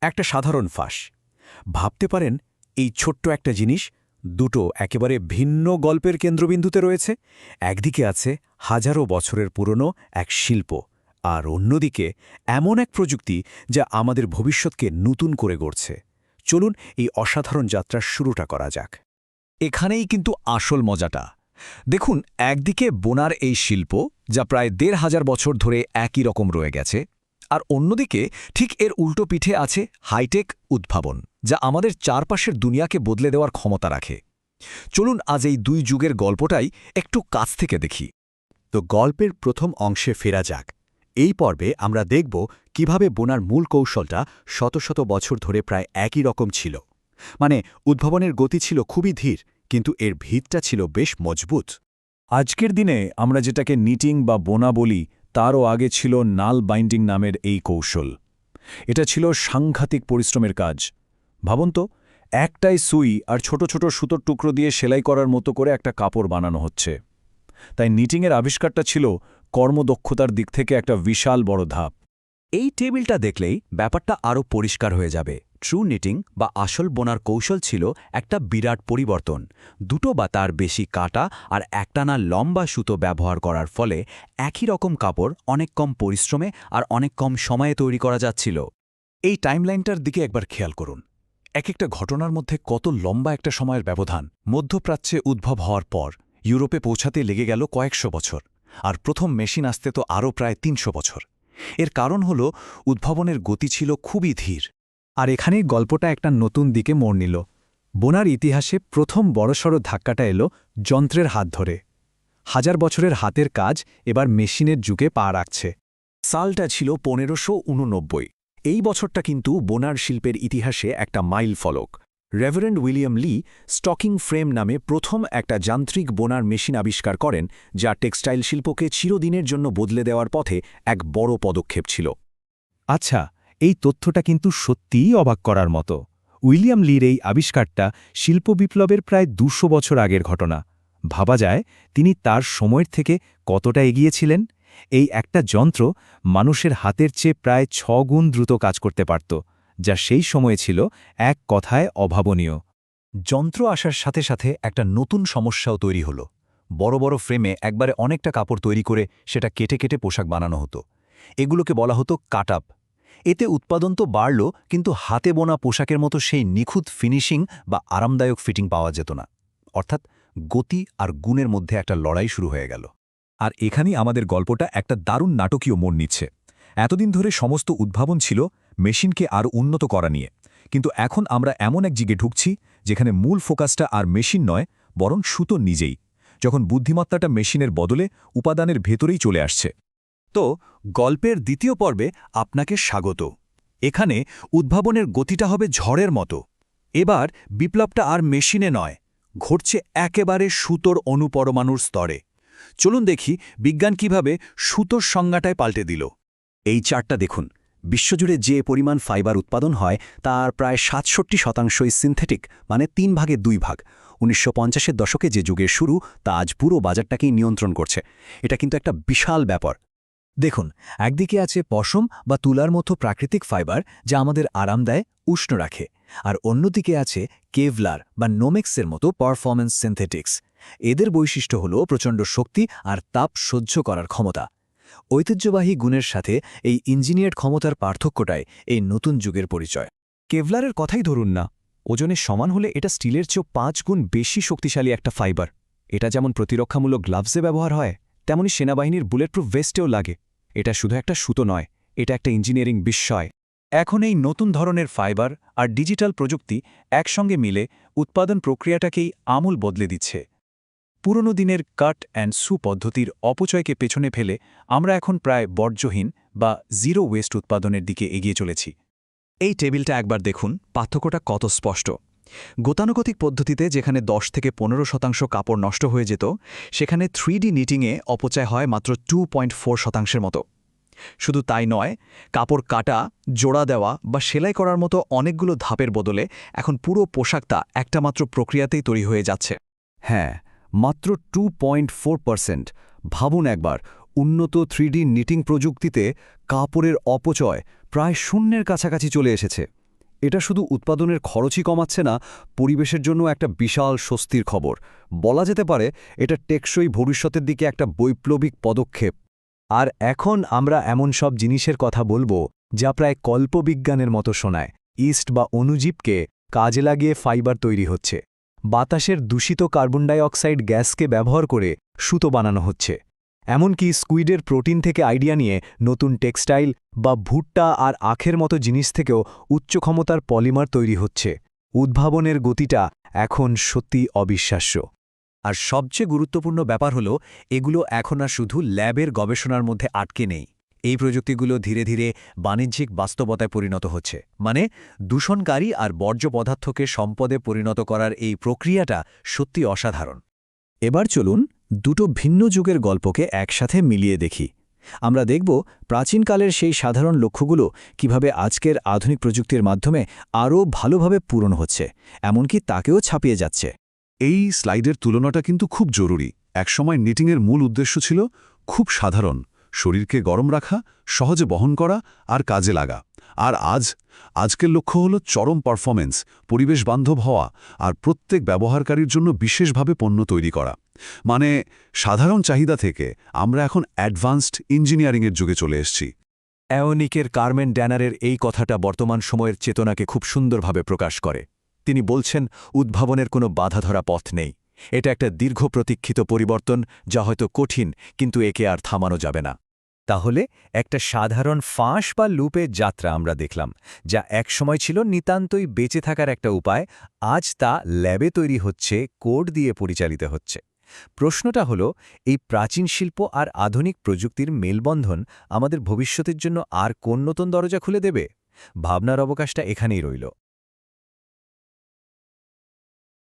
একটা সাধারণ ফাঁস। ভাবতে পারেন এই ছোট্ট একটা জিনিস দুটো একেবারে ভিন্ন গল্পের কেন্দ্রবিন্দুতে রয়েছে। একদিকে আছে হাজারো বছরের পুরনো এক শিল্প, আর অন্যদিকে এমন এক প্রযুক্তি যা আমাদের ভবিষ্যৎকে নতুন করে গড়ছে। চলুন এই অসাধারণ যাত্রার শুরুটা করা যাক। এখানেই কিন্তু আসল মজাটা। দেখুন, একদিকে বোনার এই শিল্প যা প্রায় ১৫০০ বছর ধরে একই রকম রয়ে গেছে, আর অন্যদিকে ঠিক এর উল্টো পিঠে আছে হাইটেক উদ্ভাবন যা আমাদের চারপাশের দুনিয়াকে বদলে দেওয়ার ক্ষমতা রাখে। চলুন আজ এই দুই যুগের গল্পটাই একটু কাছ থেকে দেখি। তো গল্পের প্রথম অংশে ফেরা যাক। এই পর্বে আমরা দেখব কিভাবে বোনার মূল কৌশলটা শত শত বছর ধরে প্রায় একই রকম ছিল। মানে উদ্ভাবনের গতি ছিল খুবই ধীর, কিন্তু এর ভিতটা ছিল বেশ মজবুত। আজকের দিনে আমরা যেটাকে নিটিং বা বোনা বলি, তারও আগে ছিল নাল বাইন্ডিং নামের এই কৌশল। এটা ছিল সাংঘাতিক পরিশ্রমের কাজ। ভাবুন তো, একটাই সুই আর ছোট ছোট সুতোর টুকরো দিয়ে সেলাই করার মতো করে একটা কাপড় বানানো হচ্ছে। তাই নিটিংয়ের আবিষ্কারটা ছিল কর্মদক্ষতার দিক থেকে একটা বিশাল বড় ধাপ। এই টেবিলটা দেখলেই ব্যাপারটা আরও পরিষ্কার হয়ে যাবে। ট্রু নিটিং বা আসল বোনার কৌশল ছিল একটা বিরাট পরিবর্তন। দুটো বা তার বেশি কাটা আর একটানা লম্বা সুতো ব্যবহার করার ফলে একই রকম কাপড় অনেক কম পরিশ্রমে আর অনেক কম সময়ে তৈরি করা যাচ্ছিল। এই টাইমলাইনটার দিকে একবার খেয়াল করুন। এক একটা ঘটনার মধ্যে কত লম্বা একটা সময়ের ব্যবধান। মধ্যপ্রাচ্যে উদ্ভব হওয়ার পর ইউরোপে পৌঁছাতে লেগে গেল কয়েকশো বছর, আর প্রথম মেশিন আসতে তো আরও প্রায় ৩০০ বছর। এর কারণ হল উদ্ভাবনের গতি ছিল খুবই ধীর। আর এখানেই গল্পটা একটা নতুন দিকে মোড় নিল। বোনার ইতিহাসে প্রথম বড়সড় ধাক্কাটা এলো যন্ত্রের হাত ধরে। হাজার বছরের হাতের কাজ এবার মেশিনের যুগে পা রাখছে। সালটা ছিল ১৫৮৯। এই বছরটা কিন্তু বোনার শিল্পের ইতিহাসে একটা মাইল ফলক। রেভারেন্ড উইলিয়াম লি স্টকিং ফ্রেম নামে প্রথম একটা যান্ত্রিক বোনার মেশিন আবিষ্কার করেন, যা টেক্সটাইল শিল্পকে চিরদিনের জন্য বদলে দেওয়ার পথে এক বড় পদক্ষেপ ছিল। আচ্ছা, এই তথ্যটা কিন্তু সত্যিই অবাক করার মতো। উইলিয়াম লির এই আবিষ্কারটা শিল্প বিপ্লবের প্রায় ২০০ বছর আগের ঘটনা। ভাবা যায় তিনি তার সময়ের থেকে কতটা এগিয়েছিলেন। এই একটা যন্ত্র মানুষের হাতের চেয়ে প্রায় ৬ গুণ দ্রুত কাজ করতে পারত, যা সেই সময়ে ছিল এক কথায় অভাবনীয়। যন্ত্র আসার সাথে সাথে একটা নতুন সমস্যাও তৈরি হলো। বড় বড় ফ্রেমে একবারে অনেকটা কাপড় তৈরি করে সেটা কেটে কেটে পোশাক বানানো হতো। এগুলোকে বলা হতো কাট আপ। এতে উৎপাদন তো বাড়ল, কিন্তু হাতে বোনা পোশাকের মতো সেই নিখুঁত ফিনিশিং বা আরামদায়ক ফিটিং পাওয়া যেত না। অর্থাৎ গতি আর গুণের মধ্যে একটা লড়াই শুরু হয়ে গেল। আর এখানেই আমাদের গল্পটা একটা দারুণ নাটকীয় মোড় নিচ্ছে। এতদিন ধরে সমস্ত উদ্ভাবন ছিল মেশিনকে আরও উন্নত করা নিয়ে, কিন্তু এখন আমরা এমন এক দিকে ঢুকছি যেখানে মূল ফোকাসটা আর মেশিন নয়, বরং সুতো নিজেই। যখন বুদ্ধিমত্তাটা মেশিনের বদলে উপাদানের ভেতরেই চলে আসছে। তো গল্পের দ্বিতীয় পর্বে আপনাকে স্বাগত। এখানে উদ্ভাবনের গতিটা হবে ঝড়ের মতো। এবার বিপ্লবটা আর মেশিনে নয়, ঘটছে একেবারে সুতোর অণুপরমাণুর স্তরে। চলুন দেখি বিজ্ঞান কিভাবে সুতোর সংজ্ঞাটায় পাল্টে দিল। এই চার্টটা দেখুন। বিশ্বজুড়ে যে পরিমাণ ফাইবার উৎপাদন হয় তার প্রায় ৬৭% সিনথেটিক, মানে ৩ ভাগে ২ ভাগ। ১৯৫০-এর দশকে যে যুগের শুরু, তা আজ পুরো বাজারটাকেই নিয়ন্ত্রণ করছে। এটা কিন্তু একটা বিশাল ব্যাপার। দেখুন, একদিকে আছে পশম বা তুলার মতো প্রাকৃতিক ফাইবার যা আমাদের আরাম দেয়, উষ্ণ রাখে, আর অন্যদিকে আছে কেভলার বা নোমেক্সের মতো পারফরম্যান্স সিনথেটিক্স। এদের বৈশিষ্ট্য হল প্রচণ্ড শক্তি আর তাপ সহ্য করার ক্ষমতা। ঐতিহ্যবাহী গুণের সাথে এই ইঞ্জিনিয়ার্ড ক্ষমতার পার্থক্যটাই এই নতুন যুগের পরিচয়। কেভলারের কথাই ধরুন না, ওজনের সমান হলে এটা স্টিলের চেয়েও ৫ গুণ বেশি শক্তিশালী একটা ফাইবার। এটা যেমন প্রতিরক্ষামূলক গ্লাভসে ব্যবহার হয়, তেমনি সেনাবাহিনীর বুলেটপ্রুফ ভেস্টেও লাগে। এটা শুধু একটা সুতো নয়, এটা একটা ইঞ্জিনিয়ারিং বিস্ময়। এখন এই নতুন ধরনের ফাইবার আর ডিজিটাল প্রযুক্তি একসঙ্গে মিলে উৎপাদন প্রক্রিয়াটাকেই আমূল বদলে দিচ্ছে। পুরনো দিনের কাট অ্যান্ড সু পদ্ধতির অপচয়কে পেছনে ফেলে আমরা এখন প্রায় বর্জ্যহীন বা জিরো ওয়েস্ট উৎপাদনের দিকে এগিয়ে চলেছি। এই টেবিলটা একবার দেখুন, পার্থক্যটা কত স্পষ্ট। গতানুগতিক পদ্ধতিতে যেখানে ১০ থেকে ১৫% কাপড় নষ্ট হয়ে যেত, সেখানে 3D নিটিংয়ে অপচয় হয় মাত্র 2.4% মতো। শুধু তাই নয়, কাপড় কাটা, জোড়া দেওয়া বা সেলাই করার মতো অনেকগুলো ধাপের বদলে এখন পুরো পোশাকটা একটা মাত্র প্রক্রিয়াতেই তৈরি হয়ে যাচ্ছে। হ্যাঁ, মাত্র 2.4%। ভাবুন একবার, উন্নত 3D নিটিং প্রযুক্তিতে কাপড়ের অপচয় প্রায় শূন্যের কাছাকাছি চলে এসেছে। এটা শুধু উৎপাদনের খরচই কমাচ্ছে না, পরিবেশের জন্য একটা বিশাল স্বস্তির খবর। বলা যেতে পারে এটা টেকসই ভবিষ্যতের দিকে একটা বৈপ্লবিক পদক্ষেপ। আর এখন আমরা এমন সব জিনিসের কথা বলবো যা প্রায় কল্পবিজ্ঞানের মতো শোনায়। ইস্ট বা অণুজীবকে কাজে লাগিয়ে ফাইবার তৈরি হচ্ছে। বাতাসের দূষিত কার্বন ডাই অক্সাইড গ্যাসকে ব্যবহার করে সুতো বানানো হচ্ছে। এমনকি স্কুইডের প্রোটিন থেকে আইডিয়া নিয়ে নতুন টেক্সটাইল বা ভুট্টা আর আখের মতো জিনিস থেকেও উচ্চ ক্ষমতার পলিমার তৈরি হচ্ছে। উদ্ভাবনের গতিটা এখন সত্যি অবিশ্বাস্য। আর সবচেয়ে গুরুত্বপূর্ণ ব্যাপার হলো এগুলো এখন আর শুধু ল্যাবের গবেষণার মধ্যে আটকে নেই। এই প্রযুক্তিগুলো ধীরে ধীরে বাণিজ্যিক বাস্তবতায় পরিণত হচ্ছে। মানে দূষণকারী আর বর্জ্য পদার্থকে সম্পদে পরিণত করার এই প্রক্রিয়াটা সত্যি অসাধারণ। এবার চলুন দুটো ভিন্ন যুগের গল্পকে একসাথে মিলিয়ে দেখি। আমরা দেখব প্রাচীনকালের সেই সাধারণ লক্ষ্যগুলো কিভাবে আজকের আধুনিক প্রযুক্তির মাধ্যমে আরও ভালোভাবে পূরণ হচ্ছে, এমনকি তাকেও ছাপিয়ে যাচ্ছে। এই স্লাইডের তুলনাটা কিন্তু খুব জরুরি। একসময় নিটিংয়ের মূল উদ্দেশ্য ছিল খুব সাধারণ, শরীরকে গরম রাখা, সহজে বহন করা আর কাজে লাগা। আর আজকের লক্ষ্য হল চরম পারফরমেন্স, পরিবেশ বান্ধব হওয়া আর প্রত্যেক ব্যবহারকারীর জন্য বিশেষভাবে পণ্য তৈরি করা। মানে সাধারণ চাহিদা থেকে আমরা এখন অ্যাডভান্সড ইঞ্জিনিয়ারিংয়ের যুগে চলে এসেছি। অ্যাওনিকের কার্মেন ড্যানারের এই কথাটা বর্তমান সময়ের চেতনাকে খুব সুন্দরভাবে প্রকাশ করে। তিনি বলছেন, উদ্ভাবনের কোনো বাধাধরা পথ নেই। এটা একটা দীর্ঘ প্রতীক্ষিত পরিবর্তন, যা হয়তো কঠিন, কিন্তু একে আর থামানো যাবে না। তাহলে একটা সাধারণ ফাঁস বা লুপের যাত্রা আমরা দেখলাম, যা একসময় ছিল নিতান্তই বেঁচে থাকার একটা উপায়। আজ তা ল্যাবে তৈরি হচ্ছে, কোড দিয়ে পরিচালিত হচ্ছে। প্রশ্নটা হলো, এই প্রাচীন শিল্প আর আধুনিক প্রযুক্তির মেলবন্ধন আমাদের ভবিষ্যতের জন্য আর কোন নতুন দরজা খুলে দেবে? ভাবনার অবকাশটা এখানেই রইল।